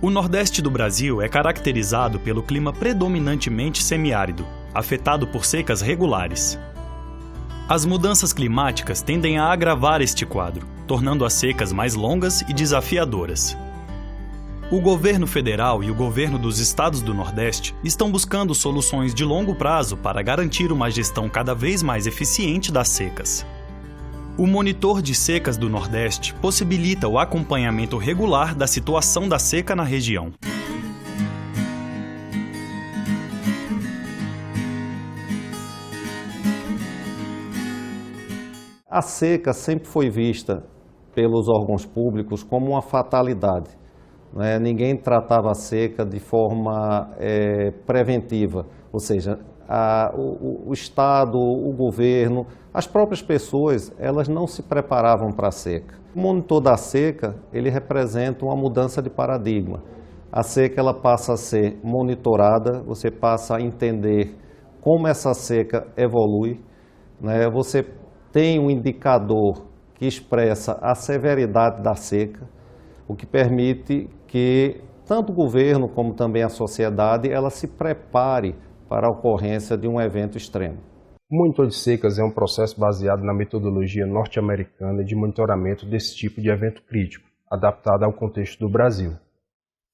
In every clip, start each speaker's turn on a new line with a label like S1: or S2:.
S1: O Nordeste do Brasil é caracterizado pelo clima predominantemente semiárido, afetado por secas regulares. As mudanças climáticas tendem a agravar este quadro, tornando as secas mais longas e desafiadoras. O governo federal e o governo dos estados do Nordeste estão buscando soluções de longo prazo para garantir uma gestão cada vez mais eficiente das secas. O Monitor de Secas do Nordeste possibilita o acompanhamento regular da situação da seca na região.
S2: A seca sempre foi vista pelos órgãos públicos como uma fatalidade. Ninguém tratava a seca de forma preventiva, ou seja, o Estado, o governo, as próprias pessoas, elas não se preparavam para a seca. O monitor da seca, ele representa uma mudança de paradigma. A seca ela passa a ser monitorada, você passa a entender como essa seca evolui, Você tem um indicador que expressa a severidade da seca, o que permite que tanto o governo como também a sociedade ela se prepare para a ocorrência de um evento extremo.
S3: O monitor de secas é um processo baseado na metodologia norte-americana de monitoramento desse tipo de evento crítico, adaptado ao contexto do Brasil.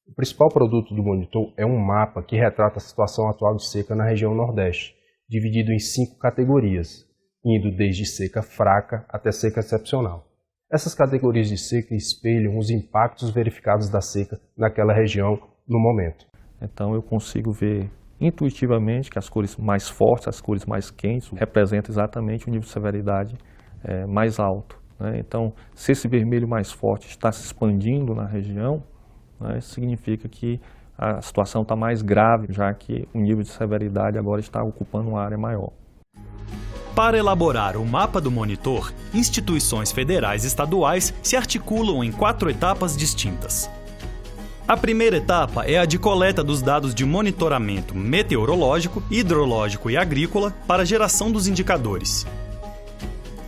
S3: O principal produto do monitor é um mapa que retrata a situação atual de seca na região Nordeste, dividido em 5 categorias, indo desde seca fraca até seca excepcional. Essas categorias de seca espelham os impactos verificados da seca naquela região no momento.
S4: Então eu consigo ver intuitivamente que as cores mais fortes, as cores mais quentes, representam exatamente o nível de severidade mais alto. Então, se esse vermelho mais forte está se expandindo na região, isso significa que a situação está mais grave, já que o nível de severidade agora está ocupando uma área maior.
S1: Para elaborar o mapa do monitor, instituições federais e estaduais se articulam em 4 etapas distintas. A primeira etapa é a de coleta dos dados de monitoramento meteorológico, hidrológico e agrícola para geração dos indicadores.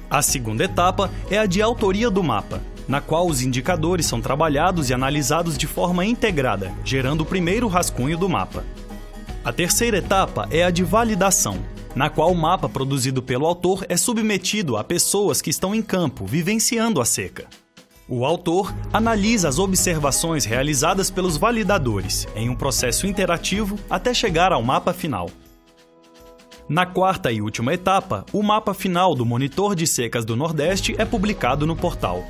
S1: A segunda etapa é a de autoria do mapa, na qual os indicadores são trabalhados e analisados de forma integrada, gerando o primeiro rascunho do mapa. A terceira etapa é a de validação, na qual o mapa produzido pelo autor é submetido a pessoas que estão em campo, vivenciando a seca. O autor analisa as observações realizadas pelos validadores, em um processo interativo até chegar ao mapa final. Na quarta e última etapa, o mapa final do Monitor de Secas do Nordeste é publicado no portal.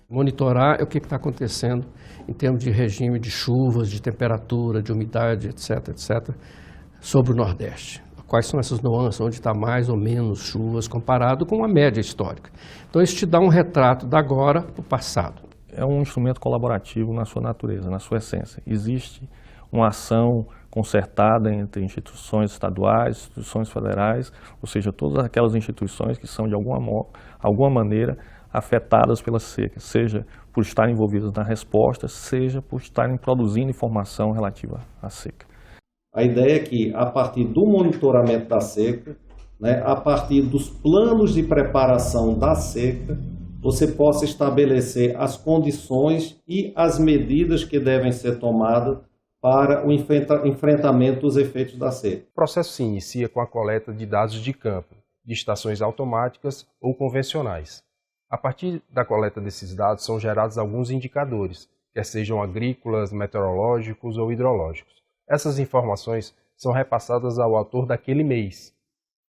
S5: Monitorar é o que está acontecendo em termos de regime de chuvas, de temperatura, de umidade, etc., sobre o Nordeste. Quais são essas nuances, onde está mais ou menos chuvas comparado com a média histórica. Então isso te dá um retrato da agora para o passado.
S4: É um instrumento colaborativo na sua natureza, na sua essência. Existe uma ação concertada entre instituições estaduais, instituições federais, ou seja, todas aquelas instituições que são de alguma maneira afetadas pela seca, seja por estarem envolvidas na resposta, seja por estarem produzindo informação relativa à seca.
S2: A ideia é que, a partir do monitoramento da seca, a partir dos planos de preparação da seca, você possa estabelecer as condições e as medidas que devem ser tomadas para o enfrentamento dos efeitos da seca.
S3: O processo se inicia com a coleta de dados de campo, de estações automáticas ou convencionais. A partir da coleta desses dados são gerados alguns indicadores, quer sejam agrícolas, meteorológicos ou hidrológicos. Essas informações são repassadas ao autor daquele mês,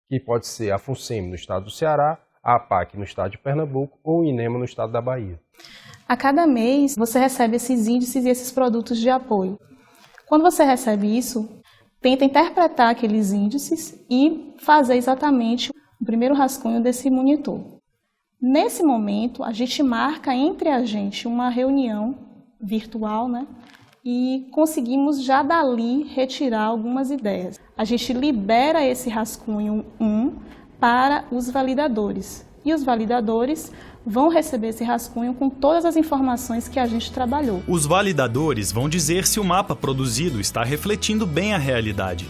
S3: que pode ser a FUNSEMI no estado do Ceará, a APAC no estado de Pernambuco ou o INEMA no estado da Bahia.
S6: A cada mês você recebe esses índices e esses produtos de apoio. Quando você recebe isso, tenta interpretar aqueles índices e fazer exatamente o primeiro rascunho desse monitor. Nesse momento, a gente marca entre a gente uma reunião virtual, e conseguimos já dali retirar algumas ideias. A gente libera esse rascunho 1 para os validadores. E os validadores vão receber esse rascunho com todas as informações que a gente trabalhou.
S1: Os validadores vão dizer se o mapa produzido está refletindo bem a realidade.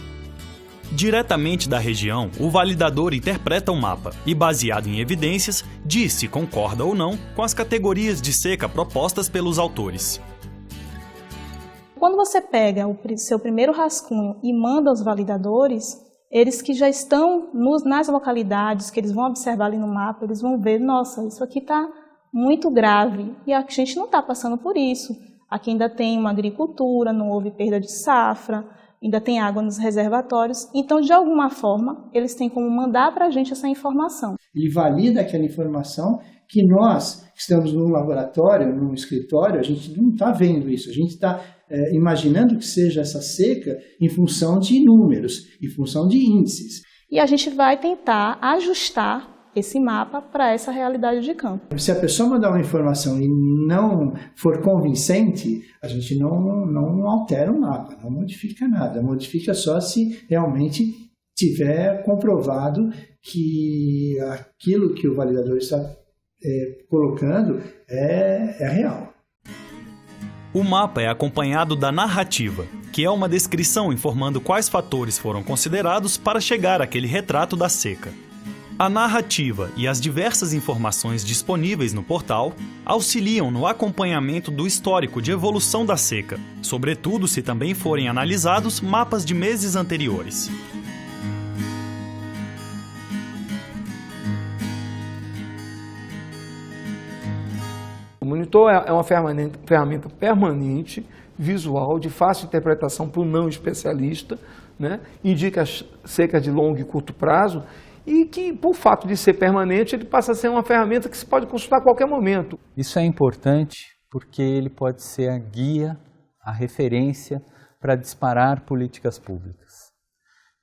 S1: Diretamente da região, o validador interpreta o mapa e, baseado em evidências, diz se concorda ou não com as categorias de seca propostas pelos autores.
S6: Quando você pega o seu primeiro rascunho e manda aos validadores, eles que já estão nas localidades, que eles vão observar ali no mapa, eles vão ver, nossa, isso aqui está muito grave e a gente não está passando por isso. Aqui ainda tem uma agricultura, não houve perda de safra, ainda tem água nos reservatórios. Então, de alguma forma, eles têm como mandar para a gente essa informação.
S7: Ele valida aquela informação que nós, que estamos num laboratório, num escritório, a gente não está vendo isso. A gente está imaginando que seja essa seca em função de números, em função de índices.
S6: E a gente vai tentar ajustar esse mapa para essa realidade de campo.
S7: Se a pessoa mandar uma informação e não for convincente, a gente não altera o mapa, não modifica nada. Modifica só se realmente tiver comprovado que aquilo que o validador está colocando é real.
S1: O mapa é acompanhado da narrativa, que é uma descrição informando quais fatores foram considerados para chegar àquele retrato da seca. A narrativa e as diversas informações disponíveis no portal auxiliam no acompanhamento do histórico de evolução da seca, sobretudo se também forem analisados mapas de meses anteriores.
S8: O monitor é uma ferramenta permanente, visual, de fácil interpretação para o não especialista, né? Indica as secas de longo e curto prazo e que, por fato de ser permanente, ele passa a ser uma ferramenta que se pode consultar a qualquer momento.
S9: Isso é importante porque ele pode ser a guia, a referência para disparar políticas públicas.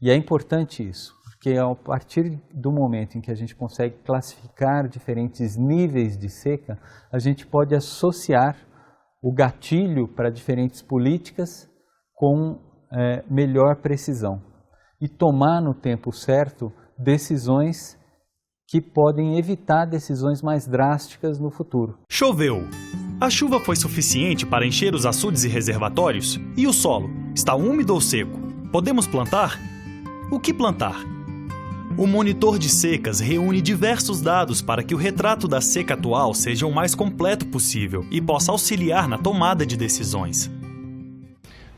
S9: E é importante isso, porque a partir do momento em que a gente consegue classificar diferentes níveis de seca, a gente pode associar o gatilho para diferentes políticas com melhor precisão e tomar no tempo certo decisões que podem evitar decisões mais drásticas no futuro.
S1: Choveu. A chuva foi suficiente para encher os açudes e reservatórios? E o solo? Está úmido ou seco? Podemos plantar? O que plantar? O monitor de secas reúne diversos dados para que o retrato da seca atual seja o mais completo possível e possa auxiliar na tomada de decisões.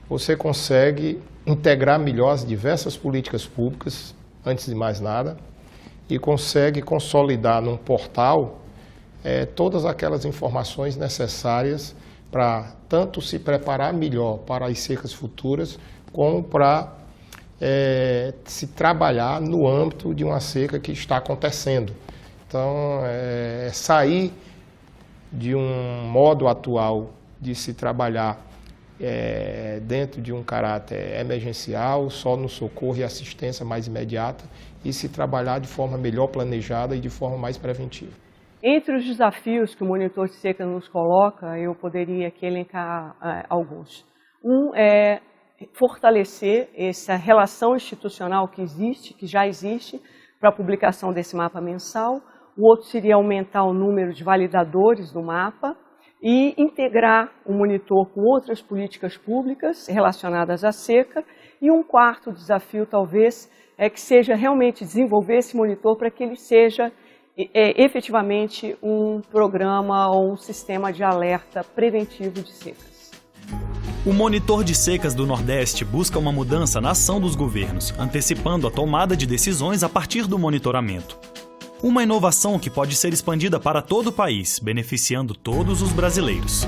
S10: Você consegue integrar melhor as diversas políticas públicas, antes de mais nada, e consegue consolidar num portal todas aquelas informações necessárias para tanto se preparar melhor para as secas futuras, como para se trabalhar no âmbito de uma seca que está acontecendo. Então, sair de um modo atual de se trabalhar dentro de um caráter emergencial, só no socorro e assistência mais imediata, e se trabalhar de forma melhor planejada e de forma mais preventiva.
S11: Entre os desafios que o monitor de seca nos coloca, eu poderia aqui elencar alguns. Um é fortalecer essa relação institucional que já existe para a publicação desse mapa mensal. O outro seria aumentar o número de validadores do mapa e integrar o monitor com outras políticas públicas relacionadas à seca. E um quarto desafio, talvez, é que seja realmente desenvolver esse monitor para que ele seja efetivamente um programa ou um sistema de alerta preventivo de secas.
S1: O Monitor de Secas do Nordeste busca uma mudança na ação dos governos, antecipando a tomada de decisões a partir do monitoramento. Uma inovação que pode ser expandida para todo o país, beneficiando todos os brasileiros.